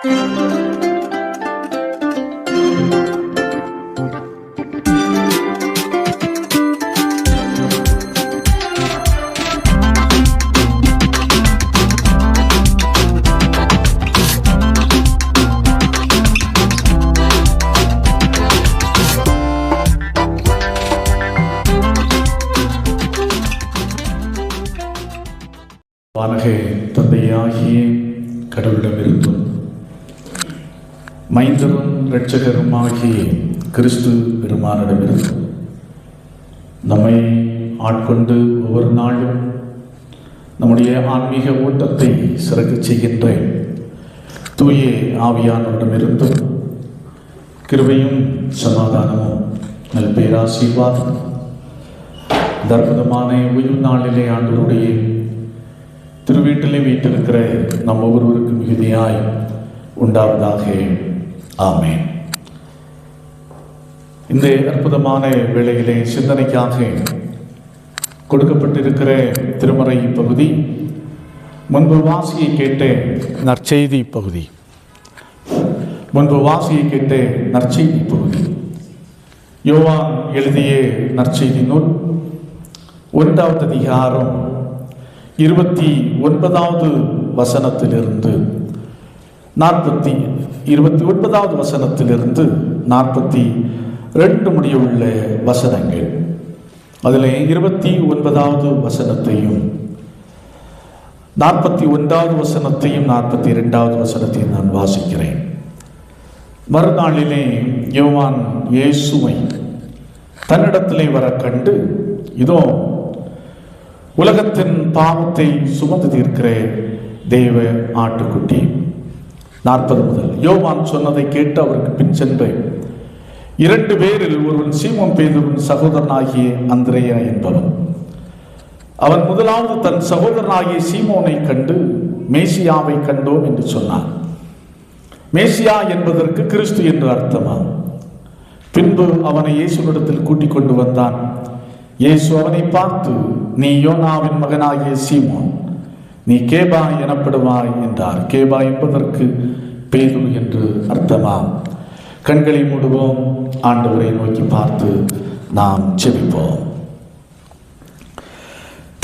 வானக தந்தையாகிய கடவுளிடமிருந்தும் மைந்தரும் இரட்சகரும் ஆகிய கிறிஸ்து பெருமானிடமிருந்தும் நம்மை ஆட்கொண்டு ஒவ்வொரு நாளும் நம்முடைய ஆன்மீக ஓட்டத்தை சிறக்கச் செய்கின்ற தூய ஆவியானவரிடமிருந்தும் கிருபையும் சமாதானமும் நல்பேராசீர்வாதம் இந்த அற்புதமான ஓய்வு நாளிலே ஆண்டவருடைய திருவீட்டிலே வீட்டிருக்கிற நம் ஒவ்வொருவருக்கும் மிகுதியாய் உண்டாவதாக. ஆமென். இந்த அற்புதமான வேளையிலே சிந்தனைக்காக கொடுக்கப்பட்டிருக்கிற திருமறை பகுதி முன்பு வாசியை கேட்ட நற்செய்தி பகுதி. யோவான் எழுதிய நற்செய்தி நூல் 1வது அதிகாரம் 29வது வசனத்திலிருந்து 29வது வசனத்திலிருந்து 42 முடிய உள்ள வசனங்கள். அதில் 29வது வசனத்தையும் 41வது வசனத்தையும் 42வது வசனத்தையும் நான் வாசிக்கிறேன். மறுநாளிலே யோவான் இயேசுவை தன்னிடத்திலே வர கண்டு, இதோ உலகத்தின் பாவத்தை சுமந்து தீர்க்கிற தேவ ஆட்டுக்குட்டி. 40 முதல் யோவான் சொன்னதை கேட்டு அவருக்கு பின் சென்ற 2 பேரில் ஒருவன் சீமோன் பேதுருவின் சகோதரனாகிய அந்திரேயா என்பவன். அவன் முதலாவது தன் சகோதரனாகிய சீமோனை கண்டு, மேசியாவை கண்டோம் என்று சொன்னான். மேசியா என்பதற்கு கிறிஸ்து என்று அர்த்தமாம். பின்பு அவனை இயேசுவிடத்தில் கூட்டிக் கொண்டு வந்தான். இயேசு அவனை பார்த்து, நீ யோனாவின் மகனாகிய சீமோன், நீ கேபா எனப்படுவாய் என்றார். கேபா என்பதற்கு பேதுரு என்று அர்த்தமாம். கண்களை மூடுவோம். ஆண்டவரை நோக்கி பார்த்து நாம் ஜெபிப்போம்.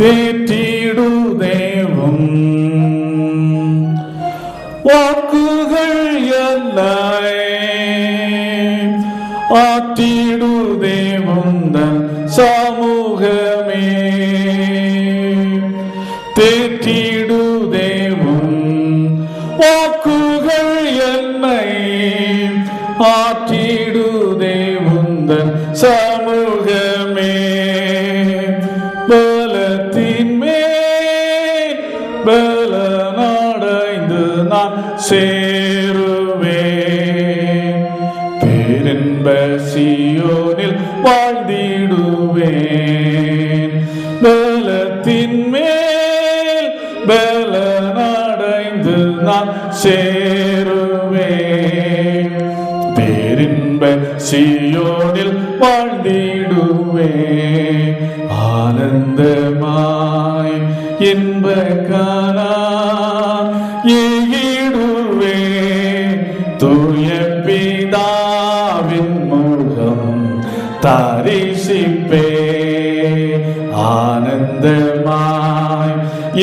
தேற்றிடுதேவும் வாக்குகள் எல்லை ஆற்றிடுதேவும் தன் சமூகமே. தேற்றிடுதேவும் வாக்குகள் என்னை ஆற்றிடுதேவும் தன் சமூகமே. பலத்தின் மேல் பலனடைந்து நான் சேருவேன். பேரின்ப சீயோனில் வாழ்ந்திடுவேன். பலத்தின் மேல் பலனடைந்து நான் சேருவேன். பேரின்ப சீயோனில் வாழ்ந்திடுவேன். ஆனந்தமாய் இன்ப காணான் ஏகிடுவேன். தூய பிதாவின் முகம் தரிசிப்பே. ஆனந்தமாய்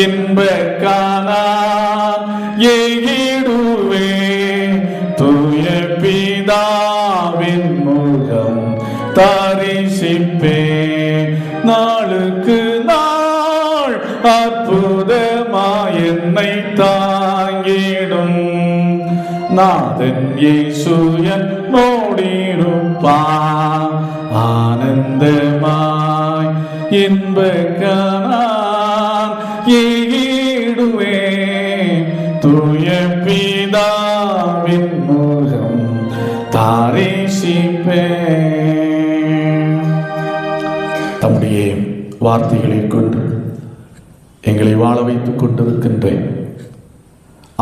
இன்ப காணான் ஏகிடுவேன். தூய பிதாவின் முகம் தரிசிப்பே. நாளுக்கு நாள் அற்புதமாய் என்னை தாங்கிடும் நாதன் இயேசு என்னோடிருப்பான். ஆனந்தமாய் இன்ப காணான் ஏகிடுவேன். தூய பிதாவின் முகம் தரிசிப்பேன். தம்முடைய வார்த்தைகளை கொண்டு எங்களை வாழ வைத்துக் கொண்டிருக்கின்ற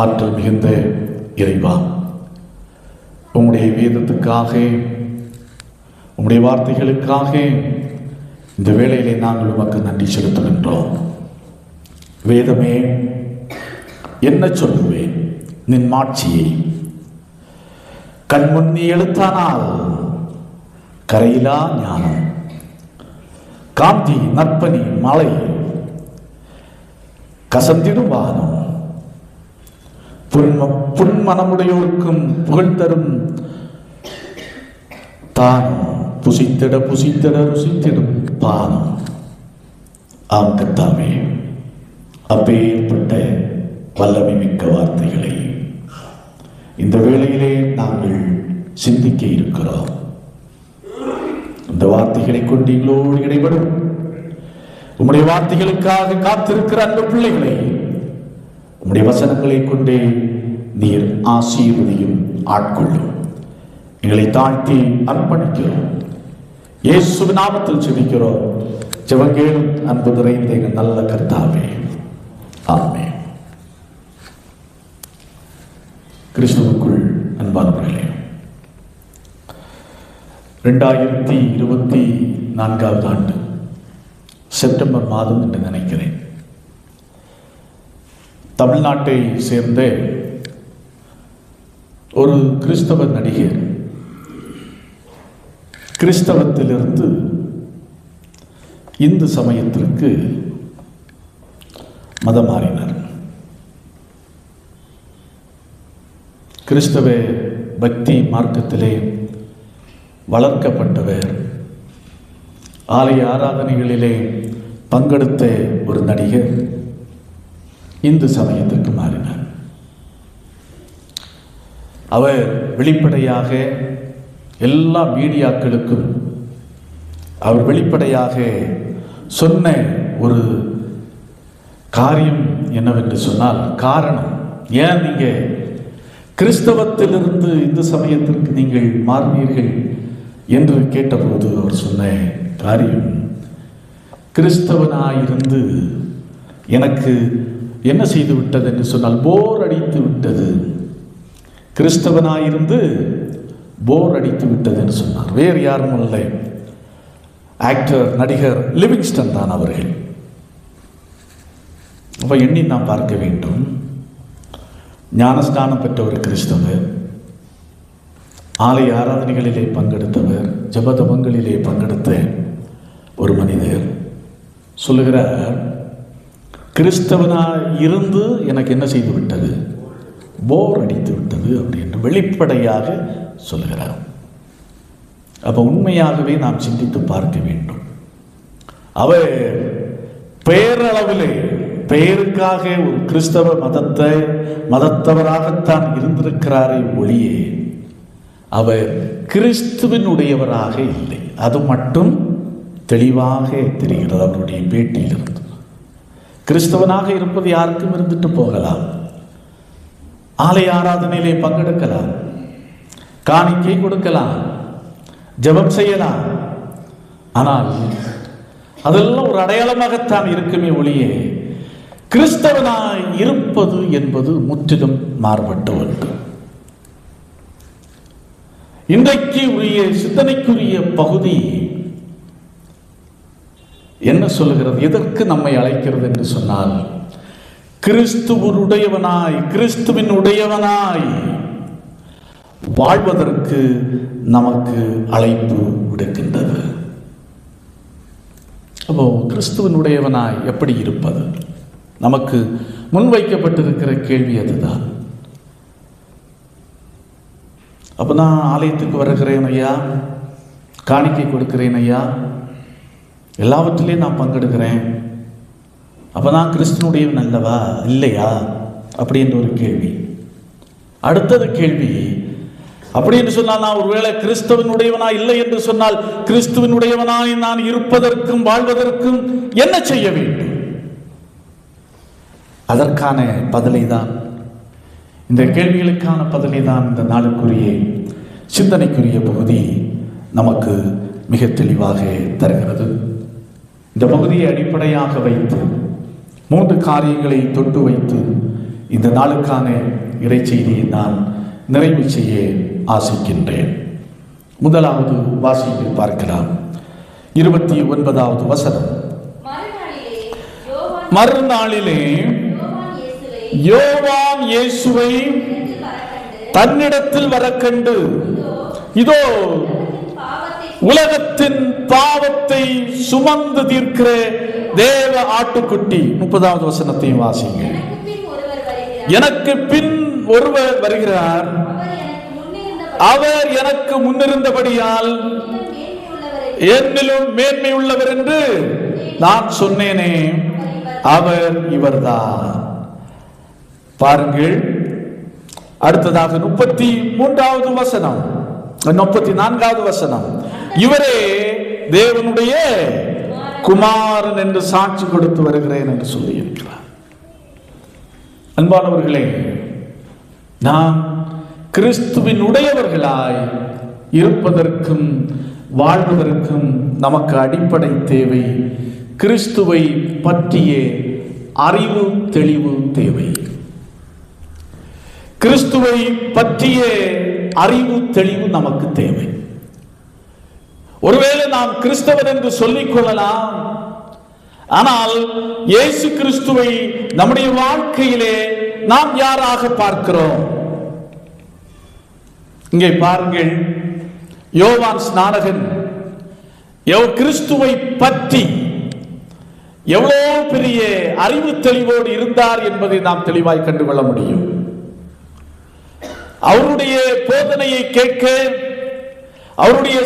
ஆற்றல் மிகுந்த இறைவா, உம்முடைய வேதத்துக்காக, உம்முடைய வார்த்தைகளுக்காக இந்த வேளையிலே நாங்கள் உமக்கு நன்றி செலுத்துகின்றோம். வேதமே, என்ன சொல்லுவேன்? நின் மாட்சியை கண்முன்னி எழுத்தானால் கரையிலா ஞானம், காந்தி நற்பனி மலை கசந்திடும் வானம், புன்மனமுடையோருக்கும் புகழ்தரும் தானம், புசித்திட புசித்திட ருசித்திடும் பானம். ஆம் கர்த்தாவே, அப்பேற்பட்ட வல்லமை மிக்க வார்த்தைகளை இந்த வேளையிலே நாங்கள் சிந்திக்க இருக்கிறோம். இந்த வார்த்தைகளை கொண்டு எங்களோடு இடைபடும் உம்முடைய வார்த்தைகளுக்காக காத்திருக்கிற அன்பு பிள்ளைகளை உம்முடைய வசனங்களை கொண்டே நீர் ஆசீர்வதியும் ஆட்கொள்ளும். எங்களை தாழ்த்தி அர்ப்பணிக்கிறோம். இயேசுவின் நாமத்தில் ஜெபிக்கிறோம். ஜெபங்கேளும் அன்பு நிறைந்த எங்கள் நல்ல கர்த்தாவே, ஆமென். கிறிஸ்துவுக்குள் அன்பானவர்களே, 2024 ஆண்டு செப்டம்பர் மாதம் என்று நினைக்கிறேன், தமிழ்நாட்டை சேர்ந்த ஒரு கிறிஸ்தவ நடிகர் கிறிஸ்தவத்திலிருந்து இந்து சமயத்திற்கு மதம் மாறினார். கிறிஸ்தவ பக்தி மார்க்கத்திலே வளர்க்கப்பட்டவர், ஆலய ஆராதனைகளிலே பங்கெடுத்த ஒரு நடிகர் இந்து சமயத்திற்கு மாறினார். அவர் வெளிப்படையாக எல்லா மீடியாக்களுக்கும் அவர் வெளிப்படையாக சொன்ன ஒரு காரியம் என்னவென்று சொன்னால், காரணம் ஏன் நீங்கள் கிறிஸ்தவத்திலிருந்து இந்து சமயத்திற்கு நீங்கள் மாறினீர்கள் என்று கேட்டபோது அவர் சொன்ன காரியம், கிறிஸ்தவனாயிருந்து எனக்கு என்ன செய்து விட்டது என்று சொன்னால் போர் அடித்து விட்டது. கிறிஸ்தவனாயிருந்து போர் அடித்து விட்டது என்று சொன்னார். வேறு யாரும் இல்லை, ஆக்டர் நடிகர் லிவிங்ஸ்டன் தான் அவர்கள். அப்போ எண்ணி நாம் பார்க்க வேண்டும், ஞானஸ்நானம் பெற்ற ஒரு கிறிஸ்தவர், ஆலய ஆராதனைகளிலே பங்கெடுத்தவர், ஜபதபங்களிலே பங்கெடுத்த ஒரு மனிதர் சொல்லுகிறார், கிறிஸ்தவனாக இருந்து எனக்கு என்ன செய்து விட்டது, போர் அடித்து விட்டது அப்படின்னு வெளிப்படையாக சொல்லுகிறார். அப்போ உண்மையாகவே நாம் சிந்தித்து பார்க்க வேண்டும். அவர் பெயரளவிலே பெயருக்காக ஒரு கிறிஸ்தவ மதத்தவராகத்தான் இருந்திருக்கிறாரே ஒழியே அவர் கிறிஸ்துவினுடையவராக இல்லை. அது மட்டும் தெளிவாக தெரிகிறது அவருடைய பேட்டியிலிருந்து. கிறிஸ்தவனாக இருப்பது யாருக்கும் இருந்துட்டு போகலாம், ஆலய ஆராதனையிலே பங்கெடுக்கலாம், காணிக்கை கொடுக்கலாம், ஜெபம் செய்யலாம். ஆனால் அதெல்லாம் ஒரு அடையாளமாகத்தான் இருக்குமே ஒழியே கிறிஸ்தவனாய் இருப்பது என்பது முற்றிலும் மாறுபட்ட ஒன்று. இன்றைக்கு உரிய சிந்தனைக்குரிய பகுதி என்ன சொல்லுகிறது, எதற்கு நம்மை அழைக்கிறது என்று சொன்னால், கிறிஸ்துவனுடையவனாய் கிறிஸ்துவின் உடையவனாய் வாழ்வதற்கு நமக்கு அழைப்பு விடுக்கின்றது. அப்போ கிறிஸ்துவனுடையவனாய் எப்படி இருப்பது, நமக்கு முன்வைக்கப்பட்டிருக்கிற கேள்வி அதுதான். அப்போ நான் ஆலயத்துக்கு வருகிறேன் ஐயா, காணிக்கை கொடுக்கிறேன் ஐயா, எல்லாவற்றிலையும் நான் பங்கெடுக்கிறேன், அப்போ நான் கிறிஸ்துவனுடையவன் அல்லவா இல்லையா அப்படின்ற ஒரு கேள்வி. அடுத்தது கேள்வி, அப்படி என்று சொன்னால் நான் ஒருவேளை கிறிஸ்துவனுடையவனாய் இல்லை என்று சொன்னால் கிறிஸ்துவனுடையவனாய் நான் இருப்பதற்கும் வாழ்வதற்கும் என்ன செய்ய வேண்டும்? அதற்கான பதிலை தான், இந்த கேள்விகளுக்கான பதிலை தான் இந்த நாளுக்குரிய சிந்தனைக்குரிய பகுதி நமக்கு மிக தெளிவாக தருகிறது. இந்த பகுதியை அடிப்படையாக வைத்து 3 காரியங்களை தொட்டு வைத்து இந்த நாளுக்கான இறைச்செய்தியை நான் நிறைவு செய்ய ஆசிக்கின்றேன். முதலாவது வாசிப்பை பார்க்கலாம். 29வது வசனம். மறுநாளிலே யோவான் இயேசுவை தன்னிடத்தில் வர கண்டு இதோ உலகத்தின் பாவத்தை சுமந்து தீர்க்கிற தேவ ஆட்டுக்குட்டி. 30வது வசனத்தையும் வாசிங்க. எனக்கு பின் ஒருவர் வருகிறார், அவர் எனக்கு முன்னிருந்தபடியால் என்னிலும் மேன்மை உள்ளவர் என்று நான் சொன்னேனே, அவர் இவர்தான். பாருங்கள், அடுத்ததாக 33வது வசனம், 34வது வசனம், இவரே தேவனுடைய குமாரன் என்று சாட்சி கொடுத்து வருகிறேன் என்று சொல்லி இருக்கிறார். அன்பானவர்களே, நாம் கிறிஸ்துவின் உடையவர்களாய் இருப்பதற்கும் வாழ்வதற்கும் நமக்கு அடிப்படை தேவை கிறிஸ்துவை பற்றிய அறிவு தெளிவு தேவை. கிறிஸ்துவை பற்றிய அறிவு தெளிவு நமக்கு தேவை. ஒருவேளை நாம் கிறிஸ்தவர் என்று சொல்லிக் கொள்ளலாம், ஆனால் இயேசு கிறிஸ்துவை நம்முடைய வாழ்க்கையிலே நாம் யாராக பார்க்கிறோம்? இங்கே பாருங்கள், யோவான் ஸ்நானகன் கிறிஸ்துவை பற்றி எவ்வளவு பெரிய அறிவு தெளிவோடு இருந்தார் என்பதை நாம் தெளிவாய் கண்டுகொள்ள முடியும். அவருடைய போதனையை கேட்க, அவருடைய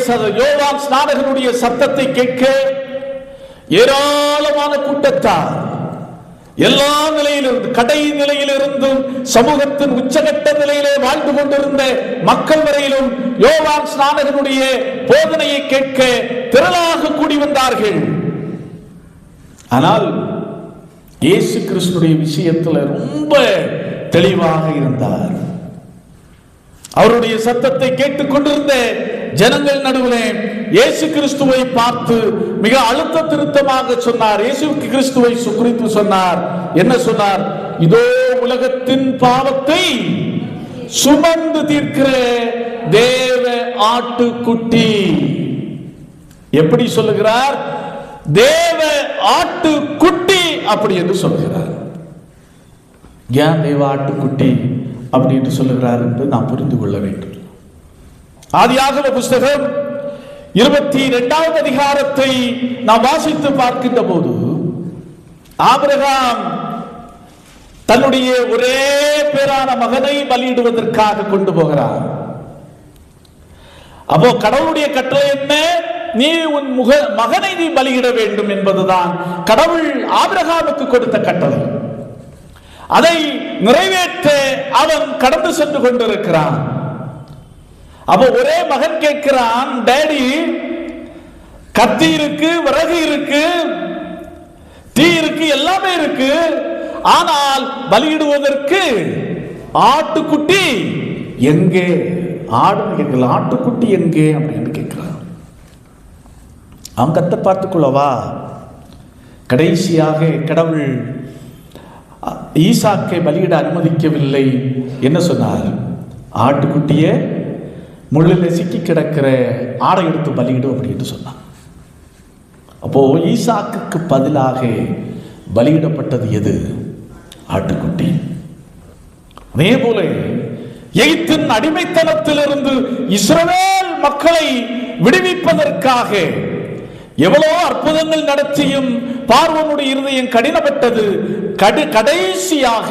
யோவான் ஸ்நானகனுடைய சத்தத்தை கேட்க ஏராளமான கூட்டத்தார் எல்லா நிலையிலிருந்து, கடை நிலையிலிருந்து சமூகத்தின் உச்சகட்ட நிலையிலே வாழ்ந்து கொண்டிருந்த மக்கள் வரையிலும் யோவான் ஸ்நானகனுடைய போதனையை கேட்க திரளாக கூடி வந்தார்கள். ஆனால் இயேசு கிறிஸ்துடைய விஷயத்தில் ரொம்ப தெளிவாக இருந்தார். அவருடைய சத்தத்தை கேட்டுக் கொண்டிருந்த ஜனங்கள் நடுவிலே இயேசு கிறிஸ்துவை பார்த்து மிக அழுத்த திருத்தமாக சொன்னார். இயேசு கிறிஸ்துவை குறித்து சொன்னார். என்ன சொன்னார்? இதோ உலகத்தின் பாவத்தை சுமந்து தீர்க்கிற தேவ ஆட்டுக்குட்டி. எப்படி சொல்லுகிறார்? தேவ ஆட்டுக்குட்டி அப்படி என்று சொல்லுகிறார். ஏன் தேவ ஆட்டுக்குட்டி அப்படி என்று சொல்லுகிறார் என்று நாம் புரிந்து கொள்ள வேண்டும். ஆதியாகம புஸ்தகம் 22வது அதிகாரத்தை நாம் வாசித்து பார்க்கின்ற போது, ஆபிரகாம் தன்னுடைய ஒரே பேரான மகனை பலியிடுவதற்காக கொண்டு போகிறார். அப்போ கடவுளுடைய கட்டளை என்ன? நீ உன் மகனை நீ பலியிட வேண்டும் என்பதுதான் கடவுள் ஆபிரகாமுக்கு கொடுத்த கட்டளை. அதை நிறைவேற்ற அவன் கடந்து சென்று கொண்டிருக்கிறான். அப்போ ஒரே மகன் கேட்கிறான், டாடி கத்தி இருக்கு, விறகு இருக்கு, தீ இருக்கு, எல்லாமே இருக்கு, ஆனால் பலியிடுவதற்கு ஆட்டுக்குட்டி எங்கே? ஆட்டுக்குட்டி எங்கே அப்படின்னு கேட்கிறான். அவன் கத்தை பார்த்துக்கொள்ளவா? கடைசியாக கடவுள் ஈசாக்கை பலியிட அனுமதிக்கவில்லை. என்ன சொன்னார்? ஆட்டுக்குட்டியை முள்ளில் சிக்கி கிடக்கிற ஆடை எடுத்து பலியிடும் அப்படின்னு சொன்னார். அப்போ ஈசாக்குக்கு பதிலாக பலியிடப்பட்டது எது? ஆட்டுக்குட்டி. அதே போல எகிப்தின் அடிமைத்தனத்திலிருந்து இஸ்ரவேல் மக்களை விடுவிப்பதற்காக எவ்வளவு அற்புதங்கள் நடத்தியும் பார்வோனுடைய இருதயம் கடினப்பட்டது. கடைசியாக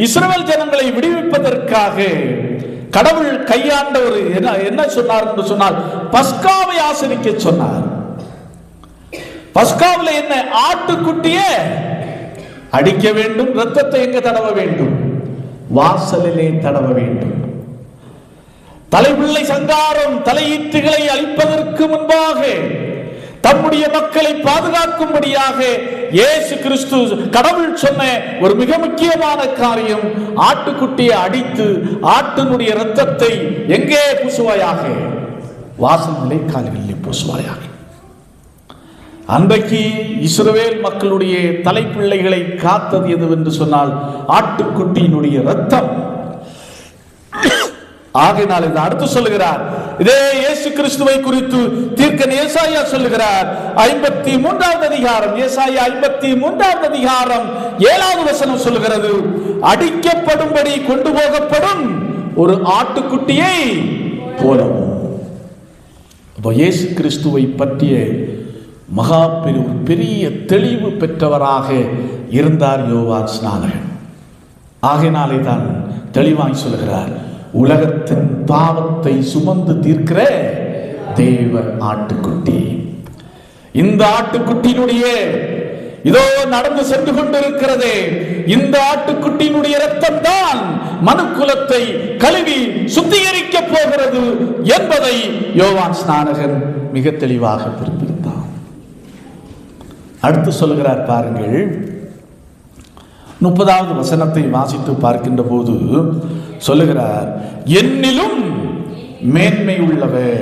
இஸ்ரவேல் ஜனங்களை விடுவிப்பதற்காக கடவுள் கையாண்டவர் என்ன சொன்னார் என்று சொன்னால், பஸ்காவை ஆசரிக்க சொன்னார். பஸ்காவில் என்ன? ஆட்டுக்குட்டியே அடிக்க வேண்டும். இரத்தத்தை எங்க தடவ வேண்டும்? வாசலிலே தடவ வேண்டும். தலைப்பிள்ளை சங்காரம், தலையீற்றுகளை அழிப்பதற்கு முன்பாக தம்முடைய மக்களை பாதுகாக்கும்படியாக இயேசு கிறிஸ்து கடவுள் சொன்ன ஒரு மிக முக்கியமான காரியம், ஆட்டுக்குட்டியை அடித்து ஆட்டினுடைய இரத்தத்தை எங்கே பூசுவாயாக? வாசல் நிலை கால்களில் பூசுவாயாக. அன்றைக்கு இஸ்ரவேல் மக்களுடைய தலைப்பிள்ளைகளை காத்தது எதுவென்று சொன்னால் ஆட்டுக்குட்டியினுடைய இரத்தம். ஆகையினால் இதை அடுத்து சொல்லுகிறார். இதே இயேசு கிறிஸ்துவை குறித்து தீர்க்கன் ஏசாயா சொல்லுகிறார். 53வது அதிகாரம், ஏசாயா 53வது அதிகாரம் 7வது வசனம் சொல்லுகிறது, அடிக்கப்படும்படி கொண்டு போகப்படும் ஒரு ஆட்டுக்குட்டியை போலவும். அப்போ இயேசு கிறிஸ்துவை பற்றிய மகா பெரிய தெளிவு பெற்றவராக இருந்தார் யோவான் ஸ்நானகன். ஆகையினாலே தான் தெளிவாய் சொல்கிறார், உலகத்தின் பாவத்தை சுமந்து தீர்க்கிற தேவ ஆட்டுக்குட்டி. இந்த ஆட்டுக்குட்டியினுடைய இதோ நடந்து சென்று கொண்டிருக்கிறதே, இந்த ஆட்டுக்குட்டியினுடைய இரத்தம் தான் மனுக்குலத்தை கழுவி சுத்திகரிக்க போகிறது என்பதை யோவான் ஸ்நானகன் மிக தெளிவாக புரிந்திருந்தான். அடுத்து சொல்கிறார் பாருங்கள், 30வது வசனத்தை வாசித்து பார்க்கின்ற போது சொல்லுகிறார், என்னிலும் மேன்மை உள்ளவர்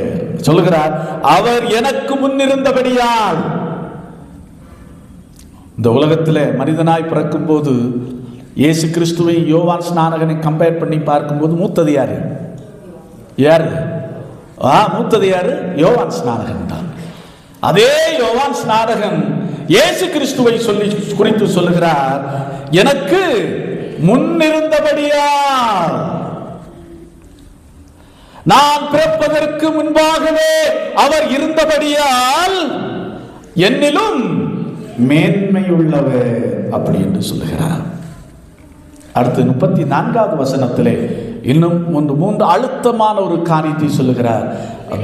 சொல்லுகிறார், அவர் எனக்கு முன்னிருந்தபடியால். இந்த உலகத்தில் மனிதனாய் பிறக்கும் போது இயேசு கிறிஸ்துவை யோவான் ஸ்நானகனை கம்பேர் பண்ணி பார்க்கும்போது மூத்தது யாரு? மூத்தது யாரு? யோவான் ஸ்நானகன் தான். அதே யோவான் ஸ்நானகன் இயேசு கிறிஸ்துவை குறித்து சொல்லுகிறார், எனக்கு முன்னிருந்தபடியால், நான் பிறப்பதற்கு முன்பாகவே அவர் இருந்தபடியால் என்னிலும் மேன்மையுள்ளவர் அப்படி என்று சொல்லுகிறார். அடுத்து 34வது வசனத்திலே இன்னும் 3 அழுத்தமான ஒரு காரியத்தை சொல்லுகிறார்,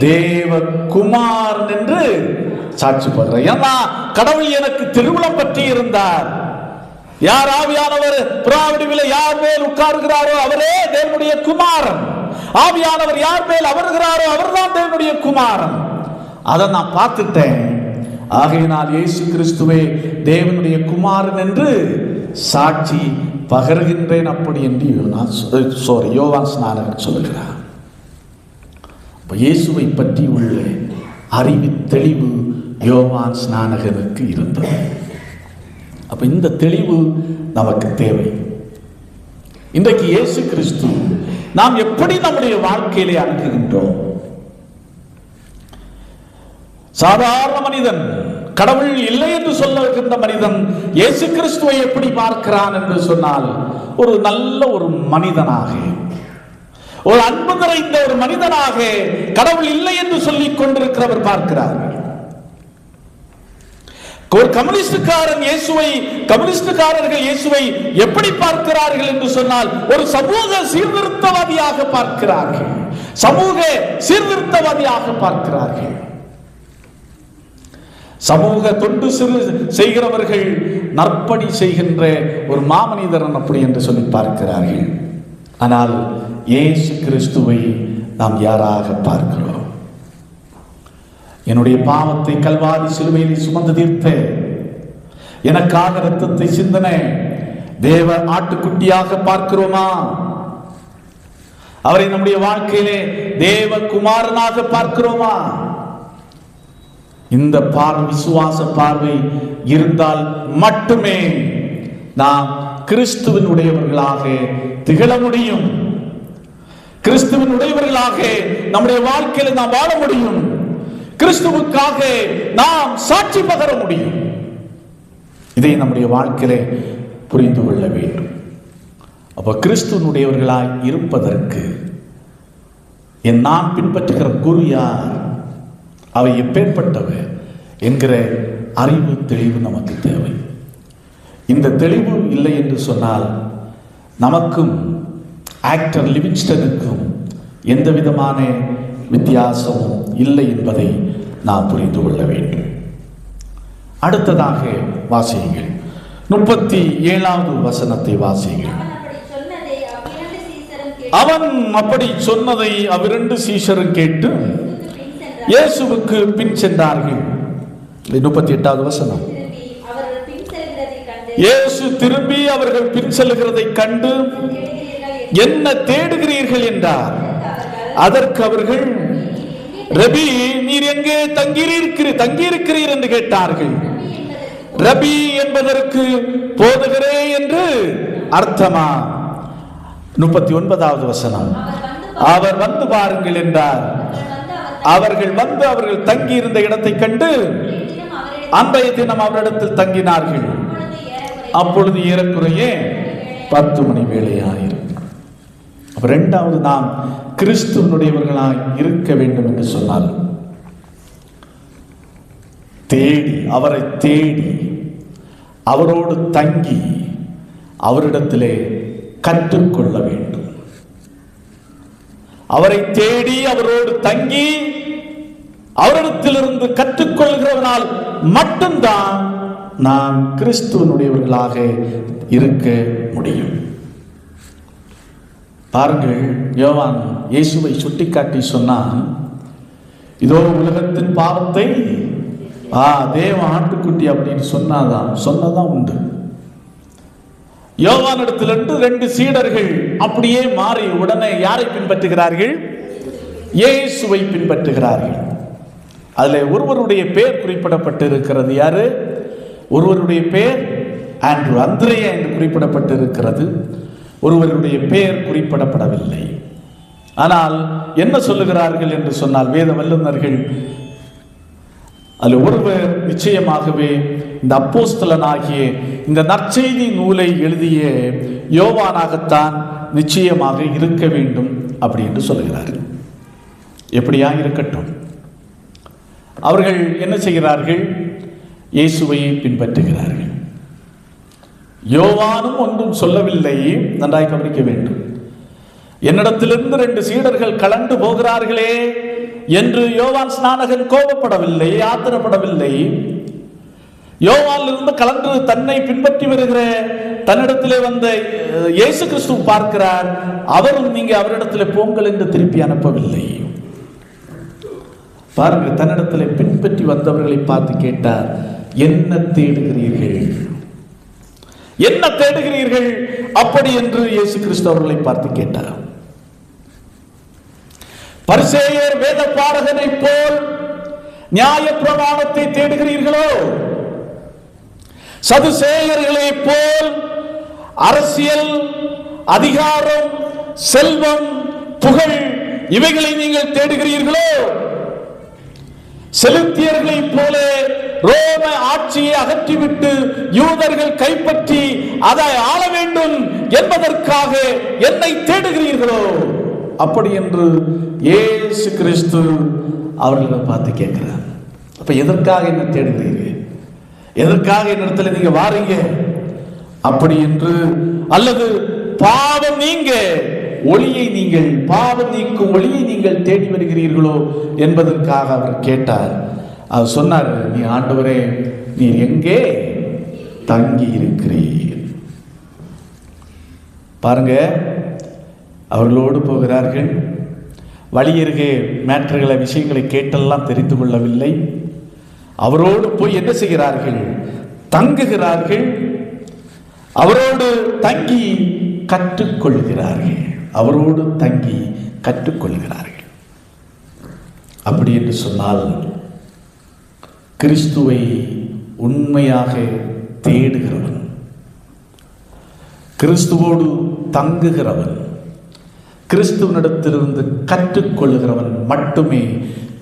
தேவகுமாரன் என்று சாட்சி படுகிறார். ஏன்னா கடவுள் எனக்கு திருவுளம் பற்றி இருந்தார். யார் ஆவியானவர் புறாவடிவில் யார் மேல் உட்காருகிறாரோ அவரே தேவனுடைய குமாரன். ஆவியானவர் யார் மேல் அமர்கிறாரோ அவர்தான் தேவனுடைய குமாரன். அதை நான் பார்த்துட்டேன். ஆகையினால் இயேசு கிறிஸ்துவே தேவனுடைய குமாரன் என்று சாட்சி பகர்கின்றேன் அப்படி என்று யோவான் ஸ்நானகன் சொல்கிறார். இயேசுவை பற்றி உள்ள அறிவு தெளிவு யோவான் ஸ்நானகனுக்கு இருந்தது. அப்ப இந்த தெளிவு நமக்கு தேவை. இன்றைக்கு இயேசு கிறிஸ்து நாம் எப்படி நம்முடைய வாழ்க்கையிலே அணுகுகின்றோம்? சாதாரண மனிதன், கடவுள் இல்லை என்று சொல்லுகின்ற மனிதன் இயேசு கிறிஸ்துவை எப்படி பார்க்கிறான் என்று சொன்னால், ஒரு நல்ல ஒரு மனிதனாக, ஒரு அன்பு நிறைந்த ஒரு மனிதனாக கடவுள் இல்லை என்று சொல்லிக் கொண்டிருக்கிறவர் பார்க்கிறார். ஒரு கம்யூனிஸ்டுக்காரர்கள் இயேசுவை எப்படி பார்க்கிறார்கள் என்று சொன்னால், ஒரு சமூக சீர்திருத்தவாதியாக பார்க்கிறார்கள். சமூக சீர்திருத்தவாதியாக பார்க்கிறார்கள். சமூக தொண்டு செய்கிறவர்கள் நற்பணி செய்கின்ற ஒரு மாமனிதரன் அப்படி என்று சொல்லி பார்க்கிறார்கள். ஆனால் இயேசு கிறிஸ்துவை நாம் யாராக பார்க்கிறோம்? என்னுடைய பாவத்தை கல்வாரி சிலுவையில் சுமந்து தீர்த்த, எனக்காக இரத்தத்தை சிந்தன தேவ ஆட்டுக்குட்டியாக பார்க்கிறோமா? அவரை நம்முடைய வாழ்க்கையிலே தேவ குமாரனாக பார்க்கிறோமா? இந்த விசுவாச பார்வை இருந்தால் மட்டுமே நாம் கிறிஸ்துவின் உடையவர்களாக திகழ முடியும். கிறிஸ்துவின் உடையவர்களாக நம்முடைய வாழ்க்கையில் நாம் வாழ முடியும். கிறிஸ்துவுக்காக நாம் சாட்சி பகர முடியும். இதை நம்முடைய வாழ்க்கையிலே புரிந்து கொள்ள வேண்டும். அப்ப கிறிஸ்துவனுடையவர்களாய் இருப்பதற்கு நான் பின்பற்றுகிற குரு யார், அவை எப்பேற்பட்டவை என்கிற அறிவு தெளிவு நமக்கு தேவை. இந்த தெளிவு இல்லை என்று சொன்னால் நமக்கும் ஆக்டர் லிவிங்ஸ்டனுக்கும் எந்த விதமான வித்தியாசமும் இல்லை என்பதை நாம் புரிந்து கொள்ள வேண்டும். அடுத்ததாக வாசியுங்கள், 37வது வசனத்தை வாசியுங்கள். அவன் அப்படி சொன்னதை அவ்விரண்டு சீஷரும் கேட்டு இயேசுவுக்கு பின் சென்றார்கள். 38வது வசனம். இயேசு திரும்பி அவர்கள் பின் செல்கிறதை கண்டு, என்ன தேடுகிறீர்கள் என்றார். அதற்கு அவர்கள், ரபி, நீர் எங்கே தங்கியிருக்கிறீர் என்று கேட்டார்கள். ரபி என்பதற்கு போதகரே என்று அர்த்தமா? 39வது வசனம். அவர் வந்து பாருங்கள் என்றார். அவர்கள் வந்து அவர்கள் தங்கி இருந்த இடத்தை கண்டு அன்றைய தினம் அவரிடத்தில் தங்கினார்கள். அப்பொழுது ஏறக்குறைய 10 மணி வேளையாயிருக்கும். அப்ப இரண்டாவது, நாம் கிறிஸ்துவனுடையவர்களாய் இருக்க வேண்டும் என்று சொன்னால் அவரை தேடி அவரோடு தங்கி அவரிடத்திலே கற்றுக்கொள்ள வேண்டும். அவரை தேடி அவரோடு தங்கி அவரிடத்திலிருந்து கற்றுக்கொள்கிறவனால் மட்டும்தான் நாம் கிறிஸ்துவனுடையவர்களாக இருக்க முடியும். பாருங்கள், யோவான் இயேசுவை சுட்டிக்காட்டி சொன்னான், இதோ உலகத்தின் பாவத்தை தேவ ஆட்டுக்குட்டி அப்படின்னு சொன்னதான் உண்டு. யோவானிடத்திலிருந்து 2 சீடர்கள் அப்படியே மாறி உடனே யாரை பின்பற்றுகிறார்கள்? இயேசுவை பின்பற்றுகிறார்கள். அதில் ஒருவருடைய பெயர் குறிப்பிடப்பட்டு இருக்கிறது. யாரு? ஒருவருடைய பெயர் ஆண்ட்ரூ, அந்திரேயா என்று குறிப்பிடப்பட்டு இருக்கிறது. ஒருவருடைய பெயர் குறிப்பிடப்படவில்லை. ஆனால் என்ன சொல்லுகிறார்கள் என்று சொன்னால், வேத வல்லுநர்கள் அதில் ஒருவர் நிச்சயமாகவே இந்த அப்போஸ்தலனாகிய இந்த நற்செய்தி நூலை எழுதிய யோவானாகத்தான் நிச்சயமாக இருக்க வேண்டும் அப்படி என்று சொல்லுகிறார்கள். எப்படியா இருக்கட்டும், அவர்கள் என்ன செய்கிறார்கள்? இயேசுவை பின்பற்றுகிறார்கள். யோவானும் ஒன்றும் சொல்லவில்லை. நன்றாய் கவனிக்க வேண்டும். என்னிடத்திலிருந்து 2 சீடர்கள் கலந்து போகிறார்களே என்று யோவான் ஸ்நானகன் கோபப்படவில்லை, ஆத்திரப்படவில்லை. யோவானிலிருந்து கலந்து தன்னை பின்பற்றி வருகிற தன்னிடத்திலே வந்த இயேசு கிறிஸ்து பார்க்கிறார். அவரும் நீங்க அவரிடத்திலே போங்கள் என்று திருப்பி அனுப்பவில்லை. பாருங்கள், தன்னிடத்திலே பின்பற்றி வந்தவர்களை பார்த்து கேட்டார், என்ன தேடுகிறீர்கள், என்ன தேடுகிறீர்கள் அப்படி என்று இயேசு கிறிஸ்து அவர்களை பார்த்து கேட்டார். பரிசேயர் வேத பாரகனை போல் நியாய பிரமாணத்தை தேடுகிறீர்களோ? சதுசேயர்களை போல் அரசியல், அதிகாரம், செல்வம், புகழ் இவைகளை நீங்கள் தேடுகிறீர்களோ? செலுத்தியர்களை போல ரோம ஆட்சியை அகற்றிவிட்டு யூதர்கள் கைப்பற்றி அதை ஆள வேண்டும் என்பதற்காக என்னை தேடுகிறீர்களோ? அப்படி என்று இயேசு கிறிஸ்து அவர்களை பார்த்து கேட்கிறார். அப்ப எதற்காக என்ன தேடுகிறீர்கள்? எதற்காக என்னிடத்துல நீங்க வாரீங்க? அப்படி என்று, அல்லது பாவம் நீங்க ஒளியை நீங்கள் பாவம் நீக்கும் ஒளியை நீங்கள் தேடி வருகிறீர்களோ என்பதற்காக அவர் கேட்டார். அவர் சொன்னார், நீ ஆண்டவரே, நீ எங்கே தங்கி இருக்கிறீர்? பாருங்க, அவர்களோடு போகிறார்கள். வழியருகே மேட்டர்களை, விஷயங்களை கேட்டெல்லாம் தெரிந்து கொள்ளவில்லை. அவரோடு போய் என்ன செய்கிறார்கள்? தங்குகிறார்கள். அவரோடு தங்கி கற்றுக்கொள்கிறார்கள். அவரோடு தங்கி கற்றுக்கொள்கிறார்கள். அப்படி என்று சொன்னால், கிறிஸ்துவை உண்மையாக தேடுகிறவன், கிறிஸ்துவோடு தங்குகிறவன், கிறிஸ்துவனிடத்திலிருந்து கற்றுக்கொள்கிறவன் மட்டுமே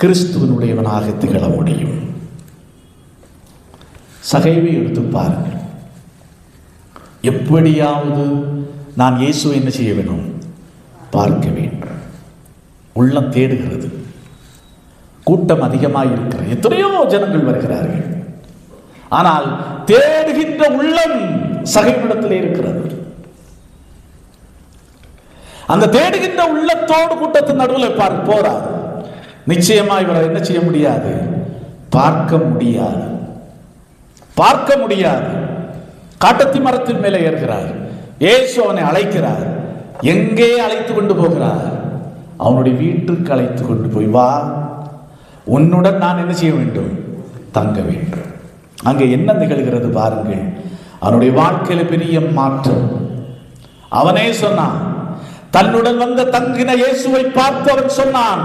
கிறிஸ்துவனுடையவனாக திகழ முடியும். சகைவை எடுத்து பாருங்கள். எப்படியாவது நான் இயேசுவை என்ன செய்ய வேண்டும்? பார்க்க வேண்டும். உள்ளம் தேடுகிறது. கூட்டம் அதிகமாக இருக்கிறது. எத்தனையோ ஜனங்கள் வருகிறார்கள். ஆனால் தேடுகின்ற உள்ளம் சகைவிடத்திலே இருக்கிறது. அந்த தேடுகின்ற உள்ளத்தோடு கூட்டத்தின் நடுவில் போறார். நிச்சயமா இவரை என்ன செய்ய முடியாது? பார்க்க முடியாது. பார்க்க முடியாது. காட்டத்தி மரத்தின் மேலே ஏறுகிறார். இயேசு அவனை அழைக்கிறார். எங்கே அழைத்து கொண்டு போகிறார்? அவனுடைய வீட்டுக்கு அழைத்து கொண்டு போய், வா, உன்னுடன் நான் என்ன செய்ய வேண்டும்? தங்க வேண்டும். அங்கே என்ன நிகழ்கிறது பாருங்கள். அவனுடைய வாழ்க்கையில பெரிய மாற்றம். அவனே சொன்னான், தன்னுடன் வந்த தங்கின இயேசுவை பார்த்து அவன் சொன்னான்,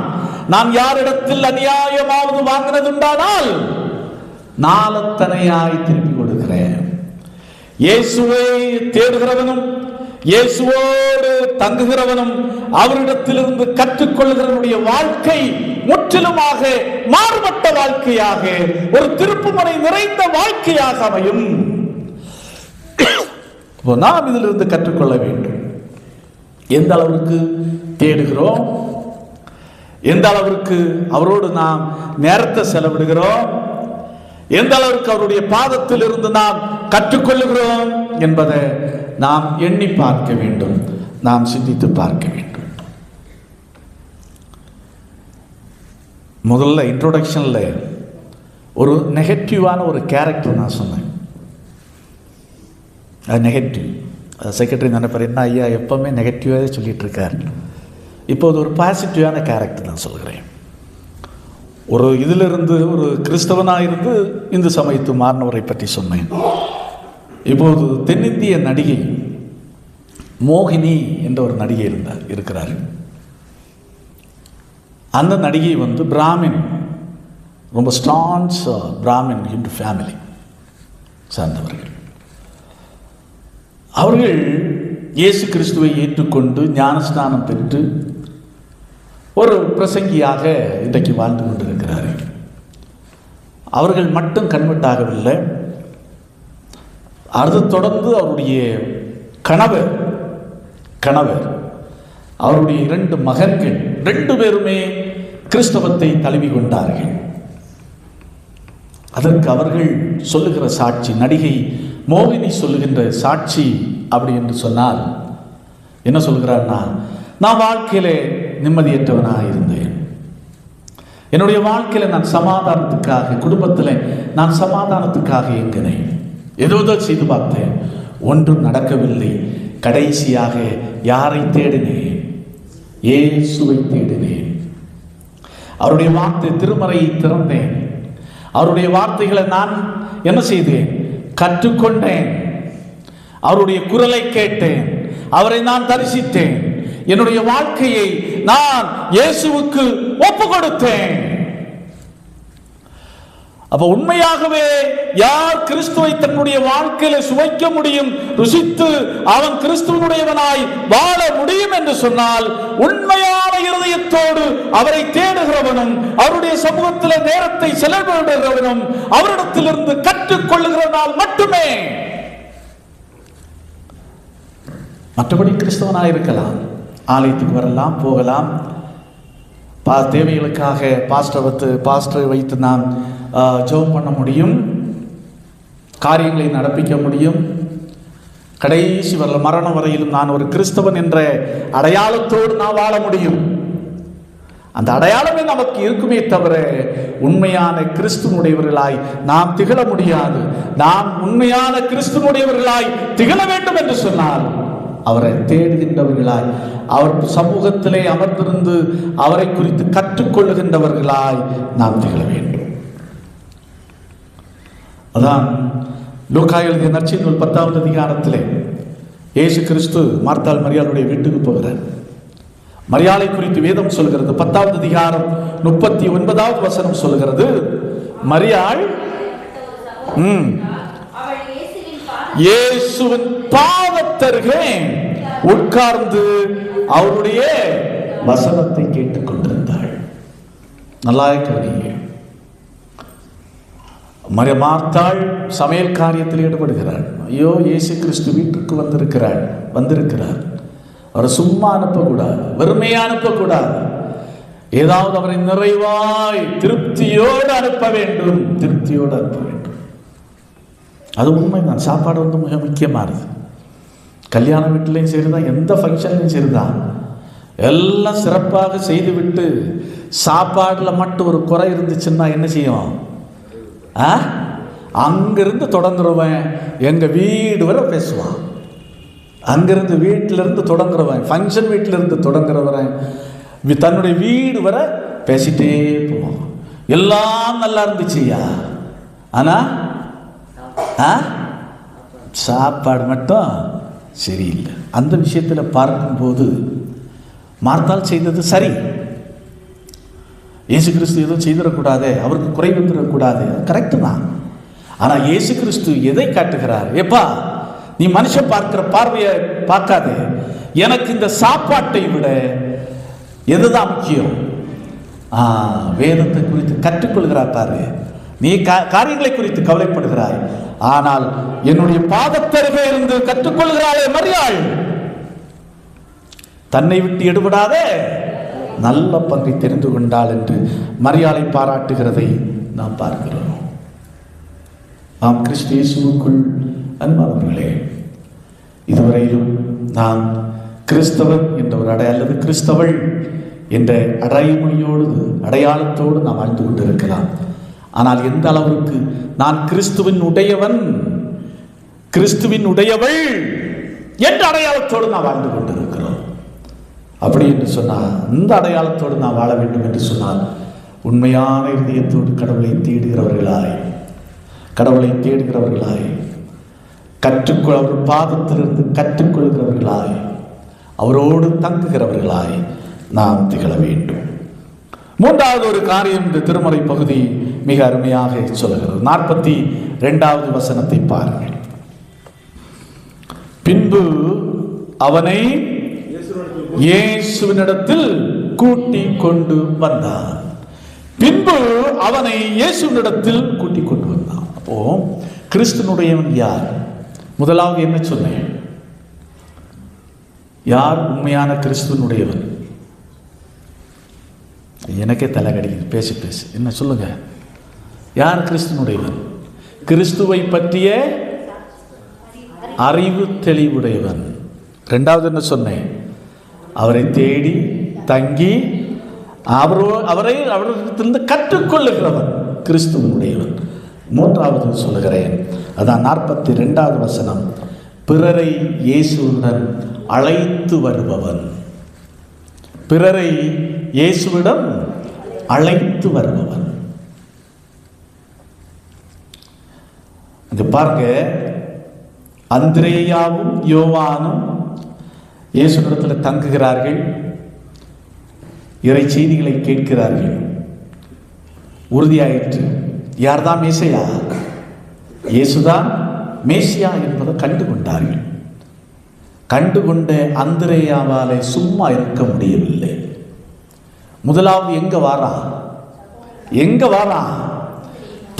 நான் யாரிடத்தில் அநியாயமாவது வாங்கினதுண்டானால் நாளத்தனையாய் திருப்பி கொடுக்கிறேன். இயேசுவை தேடுகிறவனும் இயேசுவோடு தங்குகிறவனும் அவரிடத்திலிருந்து கற்றுக்கொள்கிறவனுடைய வாழ்க்கை முற்றிலுமாக மாறுபட்ட வாழ்க்கையாக, ஒரு திருப்புமுனை நிறைந்த வாழ்க்கையாக அமையும். நாம் இதிலிருந்து கற்றுக்கொள்ள வேண்டும். எந்த அளவிற்கு தேடுகிறோம், எந்த அளவிற்கு அவரோடு நாம் நேரத்தை செலவிடுகிறோம், எந்த அளவிற்கு அவருடைய பாதத்தில் இருந்து நாம் கற்றுக்கொள்ளுகிறோம் என்பதை நாம் எண்ணி பார்க்க வேண்டும், நாம் சிந்தித்து பார்க்க வேண்டும். முதல்ல இன்ட்ரோடக்ஷன்ல ஒரு நெகட்டிவான ஒரு கேரக்டர் நான் சொன்னேன். அது நெகட்டிவ். செக்ரட்டரி நினைப்பார், என்ன ஐயா எப்பவுமே நெகட்டிவாக சொல்லிட்டு இருக்கார். இப்போது ஒரு பாசிட்டிவான கேரக்டர் நான் சொல்கிறேன். ஒரு இதிலிருந்து ஒரு கிறிஸ்தவனாக இருந்து இந்து சமயத்து மாறினவரை பற்றி சொன்னேன். இப்போது தென்னிந்திய நடிகை மோகினி என்ற ஒரு நடிகை இருக்கிறார். அந்த நடிகை பிராமின், ரொம்ப ஸ்டான்ஸ் பிராமின் ஹிந்து ஃபேமிலி சார்ந்தவர்கள். அவர்கள் இயேசு கிறிஸ்துவை ஏற்றுக்கொண்டு ஞானஸ்நானம் பெற்று ஒரு பிரசங்கியாக இன்றைக்கு வாழ்ந்து கொண்டிருக்கிறார்கள். அவர்கள் மட்டும் கன்வெர்ட் ஆகவில்லை, அது தொடர்ந்து அவருடைய கணவர் அவருடைய 2 மகன்கள் 2 பேருமே கிறிஸ்தவத்தை தழுவி கொண்டார்கள். அதற்கு அவர்கள் சொல்லுகிற சாட்சி, நடிகை மோகினி சொல்லுகின்ற சாட்சி அப்படி என்று சொன்னால் என்ன சொல்கிறார்னா, நான் வாழ்க்கையிலே நிம்மதியற்றவனாக இருந்தேன். என்னுடைய வாழ்க்கையில் நான் சமாதானத்துக்காக, குடும்பத்தில் நான் சமாதானத்துக்காக இயங்கினேன். ஏதோ செய்து பார்த்தேன், ஒன்றும் நடக்கவில்லை. கடைசியாக யாரை தேடினேன்? இயேசுவை தேடினேன். அவருடைய வார்த்தை திருமறையை திறந்தேன். அவருடைய வார்த்தைகளை நான் என்ன செய்தேன்? கற்றுக்கொண்டேன். அவருடைய குரலை கேட்டேன். அவரை நான் தரிசித்தேன். என்னுடைய வாழ்க்கையை நான் இயேசுவுக்கு ஒப்பு கொடுத்தேன். அப்ப உண்மையாகவே யார் கிறிஸ்துவை தன்னுடைய வாழ்க்கையில சுவைக்க முடியும், ருசித்து அவன் கிறிஸ்துவனுடையவனாய் வாழ முடியும் என்று சொன்னால், உண்மையான இருதயத்தோடு அவரை தேடுகிறவனும் அவருடைய சமூகத்தில் நேரத்தை செலவிடுகிறவனும் அவரிடத்திலிருந்து கற்றுக்கொள்ளுகிறவனால் மட்டுமே. மற்றபடி கிறிஸ்தவனாக இருக்கலாம், ஆலயத்துக்கு வரலாம், போகலாம், தேவைகளுக்காக பாஸ்டரை வைத்து நாம் ஜெபம் பண்ண முடியும், காரியங்களை நடப்பிக்க முடியும். கடைசி வரல மரணம் வரையிலும் நான் ஒரு கிறிஸ்தவன் என்ற அடையாளத்தோடு நான் வாழ முடியும். அந்த அடையாளமே நமக்கு இருக்குமே தவிர உண்மையான கிறிஸ்துவனுடையவர்களாய் நாம் திகழ முடியாது. நாம் உண்மையான கிறிஸ்துவனுடையவர்களாய் திகழ வேண்டும் என்று சொன்னால் அவரை தேடுகின்றவர்களாய், அவர் சமூகத்திலே அமர்ந்திருந்து அவரை குறித்து கற்றுக்கொள்ளுகின்றவர்களாய் நாம் திகழ வேண்டும். அதான் லூக்கா எழுதிய நற்செய்தி 10வது அதிகாரத்திலே இயேசு கிறிஸ்து மார்த்தாள் மரியாளுடைய வீட்டுக்கு போகிறார். மரியாளை குறித்து வேதம் சொல்கிறது. 10வது அதிகாரம் 39வது வசனம் சொல்கிறது, மரியாள் இயேசுவின் பாதத்தருகே உட்கார்ந்து அவருடைய வசனத்தை கேட்டுக் கொண்டிருந்தாள். நல்லா கவனிங்க. மார்த்தாள் சமையல் காரியத்தில் ஈடுபடுகிறாள். ஐயோ, இயேசு கிறிஸ்து வீட்டுக்கு வந்திருக்கிறார். அவரை சும்மா அனுப்பக்கூடாது, வெறுமையா அனுப்பக்கூடாது. ஏதாவது அவரை நிறைவாய் திருப்தியோடு அனுப்ப வேண்டும். அது உண்மைதான். சாப்பாடு மிக முக்கியமானது. கல்யாண வீட்டிலையும் சரிதான், எந்த ஃபங்க்ஷன்லையும் சரிதான், எல்லாம் சிறப்பாக செய்துவிட்டு சாப்பாடில் மட்டும் ஒரு குறை இருந்துச்சுன்னா என்ன செய்யும்? அங்கிருந்து தொடங்குறவன் எங்கள் வீடு வரை பேசுவான். அங்கிருந்து வீட்டிலிருந்து தொடங்குறவன், ஃபங்க்ஷன் வீட்டிலிருந்து தொடங்குறவன் தன்னுடைய வீடு வரை பேசிட்டே போவான். எல்லாம் நல்லா இருந்துச்சுயா, ஆனால் சாப்பாடு மட்டும் சரியில்லை. அந்த விஷயத்தில் பார்க்கும்போது மார்த்தாள் செய்தது சரி. இயேசு கிறிஸ்து எதுவும் செய்திடக்கூடாது, அவருக்கு குறை வந்துடக்கூடாது, கரெக்டு தான். ஆனால் இயேசு கிறிஸ்து எதை காட்டுகிறார்? எப்பா, நீ மனுஷன் பார்க்கிற பார்வையை பார்க்காது, எனக்கு இந்த சாப்பாட்டை விட எதுதான் முக்கியம்? வேதத்தை குறித்து கற்றுக்கொள்கிறார் பாரு. நீ காரியங்களை குறித்து கவலைப்படுகிறாய், ஆனால் என்னுடைய பாதத்தருகே இருந்து கற்றுக்கொள்கிறாளே மரியாள், தன்னை விட்டு எடுபடாத நல்ல பங்கை தெரிந்து கொண்டாள் என்று மரியாதை பாராட்டுகிறதை நாம் பார்க்கிறோம். நாம் கிறிஸ்து இயேசுவுக்குள் அன்பானவர்களே, இதுவரையிலும் நாம் கிறிஸ்தவன் என்ற ஒரு அல்லது கிறிஸ்தவள் என்ற அடையாளத்தோடு நாம் வாழ்ந்து கொண்டிருக்கலாம். ஆனால் எந்த அளவிற்கு நான் கிறிஸ்துவின் உடையவன், கிறிஸ்துவின் உடையவள் என்ற அடையாளத்தோடு நாம் வாழ்ந்து கொண்டிருக்கிறோம். அப்படி என்று சொன்னால், இந்த அடையாளத்தோடு நாம் வாழ வேண்டும் என்று சொன்னால், உண்மையான இதயத்தோடு கடவுளை தேடுகிறவர்களாய் அவர் பாதத்திலிருந்து கற்றுக்கொள்கிறவர்களாய், அவரோடு தங்குகிறவர்களாய் நாம் திகழ வேண்டும். மூன்றாவது ஒரு காரியம் இந்த திருமறை பகுதி மிக அருமையாக சொல்கிறது. 42வது வசனத்தை பாருங்கள். பின்பு அவனை இயேசுவினிடத்தில் கூட்டிக் கொண்டு வந்தான். அப்போ கிறிஸ்துனுடையவன் யார்? முதலாவது என்ன சொன்னேன்? யார் உண்மையான கிறிஸ்துவனுடையவன்? எனக்கே தலை கடிக்குது பேசி என்ன சொல்லுங்க. யார் கிறிஸ்துவனுடையவன்? கிறிஸ்துவை பற்றிய அறிவு தெளிவுடையவன். இரண்டாவது என்ன சொன்னேன்? அவரை தேடி தங்கி அவரிடத்திலிருந்து கற்றுக்கொள்ளுகிறவன் கிறிஸ்துவனுடையவன். மூன்றாவது சொல்லுகிறேன், அதான் 42வது வசனம், பிறரை இயேசுவுடன் அழைத்து வருபவன். பிறரை இயேசுவிடம் அழைத்து வருபவன். இங்க பாருங்க, அந்திரேயாவும் யோவானும் இயேசுவிடத்தில் தங்குகிறார்கள், இறை செய்திகளை கேட்கிறார்கள். உறுதியாயிற்று, யார்தான் மேசியா? இயேசுதான் மேசியா என்பதை கண்டுகொண்டார்கள். கண்டுகொண்ட அந்திரேயாவாலே சும்மா இருக்க முடியவில்லை. முதலாவது எங்க வாரா?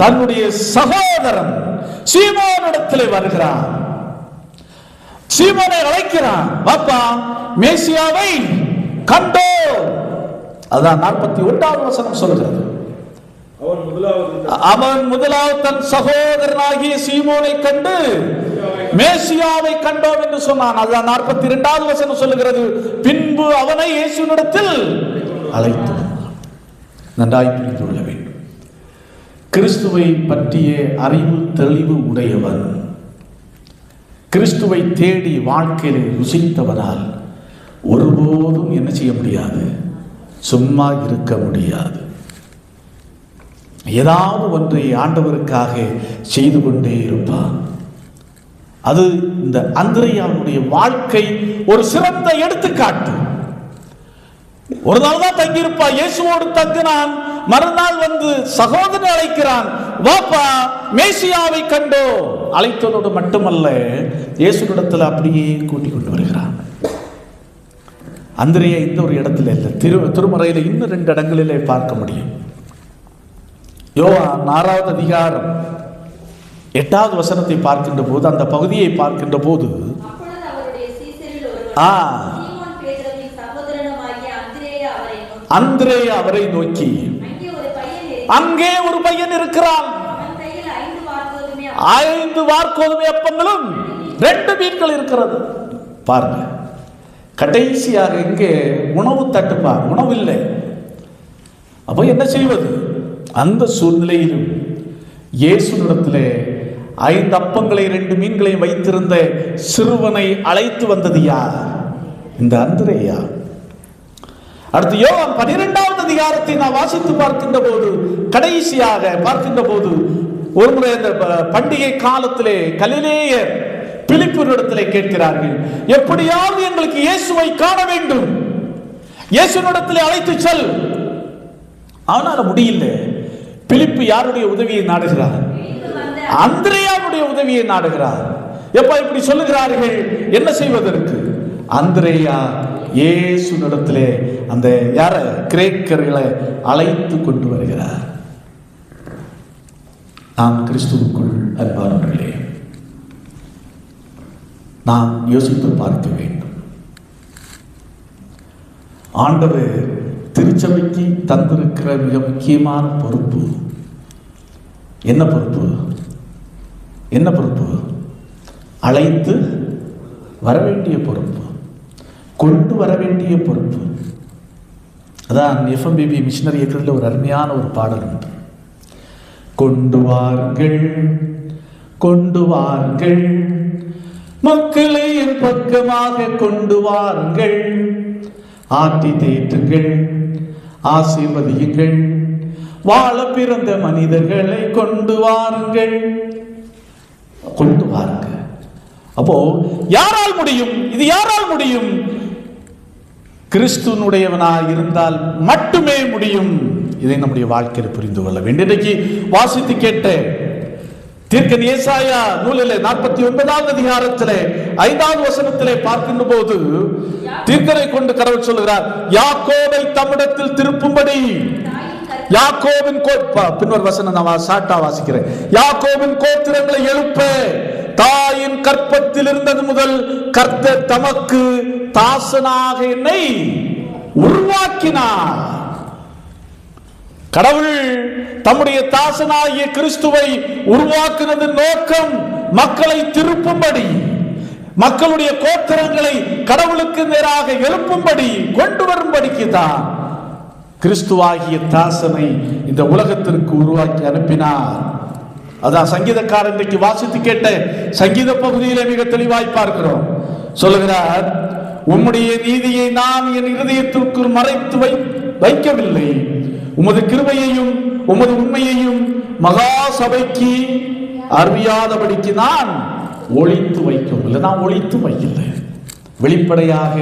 தன்னுடைய சகோதரன் சீமோனிடத்திலே வருகிறான். சீமோனை அழைக்கிறான், பாப்பா மேசியாவை கண்டோ. அதான் 41வது வசனம் சொல்கிறது. அவன் முதலாவது தன் சகோதரனாகிய சீமோனை கண்டு மேசியாவை கண்டோம் என்று சொன்னான். அதுதான் 42வது வசனம் சொல்லுகிறது. பின்பு அவனை இயேசுவினிடத்தில் அழைத்து வந்தான். நன்றாய் புரிந்து கொள்ள வேண்டும். கிறிஸ்துவை பற்றிய அறிவு தெளிவு உடையவன், கிறிஸ்துவை தேடி வாழ்க்கையில் ருசித்தவனால் ஒருபோதும் என்ன செய்ய முடியாது? சும்மா இருக்க முடியாது. ஏதாவது ஒன்றை ஆண்டவருக்காக செய்து கொண்டே இருப்பான். அது இந்த அந்திரேயாவுடைய வாழ்க்கை ஒரு சிறந்த எடுத்துக்காட்டு. ஒரு நாள் தான் தங்கியிருப்பான், இயேசுவோடு தங்கினான். மறுநாள் வந்து சகோதரன் அழைக்கிறான், வாப்பா மேசியாவை கண்டோ. அழைத்ததோடு மட்டுமல்ல, இயேசுவிடத்தில் அப்படியே கூட்டிக் கொண்டு வருகிறான். அந்திரேயா இந்த ஒரு இடத்துல இல்லை, திருமறையில் இன்னும் 2 இடங்களிலே பார்க்க முடியும். யோவான் 6வது அதிகாரம் 8வது வசனத்தை பார்க்கின்ற போது, அந்த பகுதியை பார்க்கின்ற போது, அந்திரேயா அவரை நோக்கி, அங்கே ஒரு பையன் இருக்கிறான், 5 வாற்கோதுமை அப்பங்களும் 2 மீன்கள் இருக்கிறது. பாருங்க, கடைசியாக இங்கே உணவு தட்டுப்பாடு, உணவு இல்லை. அப்போ என்ன செய்வது? அந்த சூழ்நிலையிலும் இயேசுவிடத்திலே 5 அப்பங்களை 2 மீன்களையும் வைத்திருந்த சிறுவனை அழைத்து வந்தது யார்? இந்த அந்திரேயா. அடுத்து யோவான் 12வது அதிகாரத்தை நான் வாசித்து பார்க்கின்ற போது, கடைசியாக பார்க்கின்ற போது, ஒரு முறை அந்த பண்டிகை காலத்திலே கலிலேயர் பிலிப்பினிடத்திலே கேட்கிறார்கள், எப்படியாவது எங்களுக்கு இயேசுவை காண வேண்டும், இயேசுவினிடத்திலே அழைத்து செல். ஆனால் முடியல. பிலிப்பு யாருடைய உதவியை நாடுகிறார்? அந்திரேயாவுடைய உதவியை நாடுகிறார். எப்ப இப்படி சொல்லுகிறார்கள்? என்ன செய்வதற்கு? அந்திரேயா இயேசுவினிடத்திலே அந்த யார கிரேக்கர்களை அழைத்து கொண்டு வருகிறார். நாம் கிறிஸ்துவுக்குள் அன்பானவர்களே, நாம் யோசித்து பார்க்க வேண்டும். ஆண்டவர் திருச்சபைக்கு தந்திருக்கிற மிக முக்கியமான பொறுப்பு என்ன பொறுப்பு? என்ன பொறுப்பு? அழைத்து வர வேண்டிய பொறுப்பு, கொண்டு வர வேண்டிய பொறுப்பு. அதான் FMBB மிஷனரி இயக்கத்தில் ஒரு அருமையான ஒரு பாடல் உண்டு. கொண்டு வாருங்கள், கொண்டு வாருங்கள், மக்களை என் பக்கமாக கொண்டு வாருங்கள், ஆற்றி தேற்றுங்கள், ஆசீர்வதியுங்கள், வாழ பிறந்த மனிதர்களை கொண்டு வாருங்கள். கொண்டு வாருங்கள். அப்போ யாரால் முடியும்? இது யாரால் முடியும்? கிறிஸ்துவனுடையவனாய் இருந்தால் மட்டுமே முடியும். இதை நம்முடைய வாழ்க்கையில் புரிந்து கொள்ள வேண்டும். இன்றைக்கு வாசித்து கேட்ட தீர்க்கன் ஏசாயா நூலிலே 49வது அதிகாரத்திலே 5வது வசனத்திலே பார்க்கின்ற போது தீர்க்கனை கொண்டு கடவுள் சொல்லுகிறார், யாக்கோபை தம்மிடத்தில் திருப்பும்படி. யாக்கோபின் பின்வர் வசனம் நான் சாட்டா வாசிக்கிறேன். யாக்கோபின் கோத்திரங்களை எழுப்ப தாயின் கற்பத்தில் இருந்தது முதல் கர்த்தர் தமக்கு தாசனாக என்னை உருவாக்கினார். கடவுள் தம்முடைய தாசனாகிய கிறிஸ்துவை உருவாக்குனது நோக்கம் மக்களை திருப்பும்படி, மக்களுடைய கோத்திரங்களை கடவுளுக்கு நேராக எழுப்பும்படி, கொண்டு வரும்படிக்கு தான் கிறிஸ்துவாகிய தாசனை இந்த உலகத்திற்கு உருவாக்கி அனுப்பினார். அதான் சங்கீதக்காரன் இன்றைக்கு வாசித்து கேட்ட சங்கீத பகுதியிலே மிக தெளிவாய் பார்க்கிறோம். சொல்லுகிறார், உம்முடைய நீதியை நான் என் இருதயத்திற்குள் மறைத்து வைக்கவில்லை, உமது கிருபையையும் உமது உண்மையையும் மகா சபைக்கு அறியாதபடிக்கு நான் ஒளித்து வைக்கவில்லை. நான் ஒளித்து வைக்கவில்லை. வெளிப்படையாக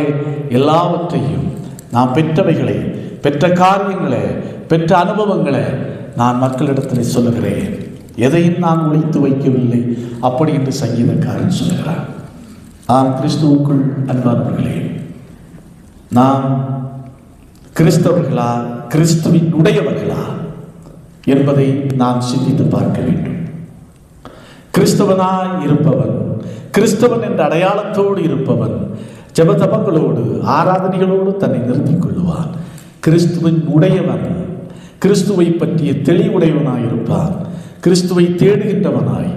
எல்லாவற்றையும் நாம் பெற்றவைகளை, பெற்ற காரியங்களை, பெற்ற அனுபவங்களை நான் மக்களிடத்தில் சொல்லுகிறேன். எதையும் நான் ஒளித்து வைக்கவில்லை. அப்படி என்று சங்கீதக்காரன் சொல்லுகிறார். நாம் கிறிஸ்துவுக்குள் அன்பானவர்களே, நாம் கிறிஸ்தவர்களா, கிறிஸ்துவின் உடையவர்களா என்பதை நாம் சிந்தித்து பார்க்க வேண்டும். கிறிஸ்தவனாய் இருப்பவன், கிறிஸ்தவன் என்ற அடையாளத்தோடு இருப்பவன் ஜெபதபங்களோடு ஆராதனைகளோடு தன்னை நிறுத்திக் கொள்ளுவான். கிறிஸ்துவின் உடையவன் கிறிஸ்துவை பற்றிய தெளிவுடையவனாய் இருப்பான். கிறிஸ்துவை தேடுகின்றவனாய்,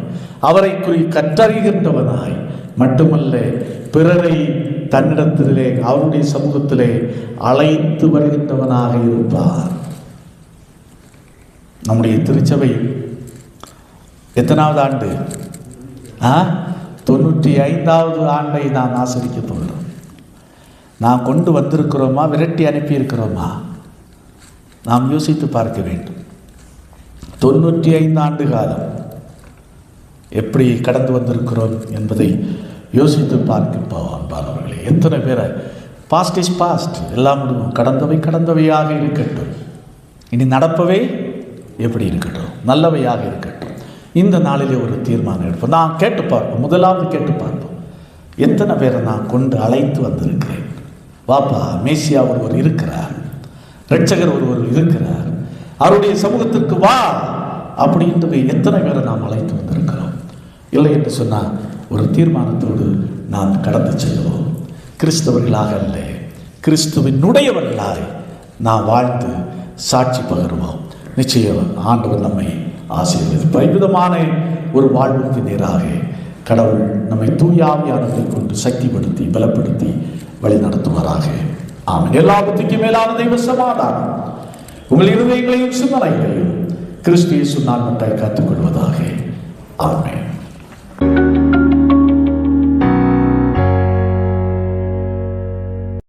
அவரை குறி கற்றறிகின்றவனாய் மட்டுமல்ல, பிறரை தன்னிடத்திலே அவருடைய சமூகத்திலே அழைத்து வருகின்றவனாக இருப்பார். நம்முடைய திருச்சபை எத்தனாவது ஆண்டு? 95வது ஆண்டை நான் ஆசரிக்க போகிறோம். நாம் கொண்டு வந்திருக்கிறோமா, விரட்டி அனுப்பி இருக்கிறோமா? நாம் யோசித்து பார்க்க வேண்டும். 95 ஆண்டு காலம் எப்படி கடந்து வந்திருக்கிறோம் என்பதை யோசித்து பார்க்கிறவர்களே, எத்தனை பேரை பாஸ்ட் இஸ் பாஸ்ட், எல்லாம் கடந்தவை கடந்தவையாக இருக்கட்டும், இனி நடப்பவை எப்படி இருக்கட்டும், நல்லவையாக இருக்கட்டும். இந்த நாளிலே ஒரு தீர்மானம் எடுப்போம். நான் கேட்டு பார்ப்போம். முதலாவது கேட்டு பார்ப்போம், எத்தனை பேரை நான் கொண்டு அழைத்து வந்திருக்கிறேன். வாப்பா, மேசியா ஒருவர் இருக்கிறார், இரட்சகர் ஒருவர் இருக்கிறார், அவருடைய சமூகத்திற்கு வா அப்படின்றது எத்தனை பேரை நாம் அழைத்து வந்திருக்கிறோம். இல்லை என்று சொன்னால் ஒரு தீர்மானத்தோடு நாம் கடந்து செல்வோம். கிறிஸ்தவர்களாக அல்ல, கிறிஸ்துவினுடையவர்களாக நாம் வாழ்ந்து சாட்சி பகருவோம். நிச்சயம் ஆண்டவர் நம்மை ஆசீர்வதிப்பார். விதமான ஒரு வாழ்வுக்கு நேராக கடவுள் நம்மை தூயாவியானதை கொண்டு சக்திப்படுத்தி பலப்படுத்தி வழி நடத்துவாராக. ஆமென். எல்லாவற்றுக்கும் மேலான தெய்வ சமாதானம் உங்கள் இருதயங்களையும் சிந்தனைகளையும் கிறிஸ்து இயேசு நாமத்தால் காத்துக் கொள்வதாக. ஆமென்.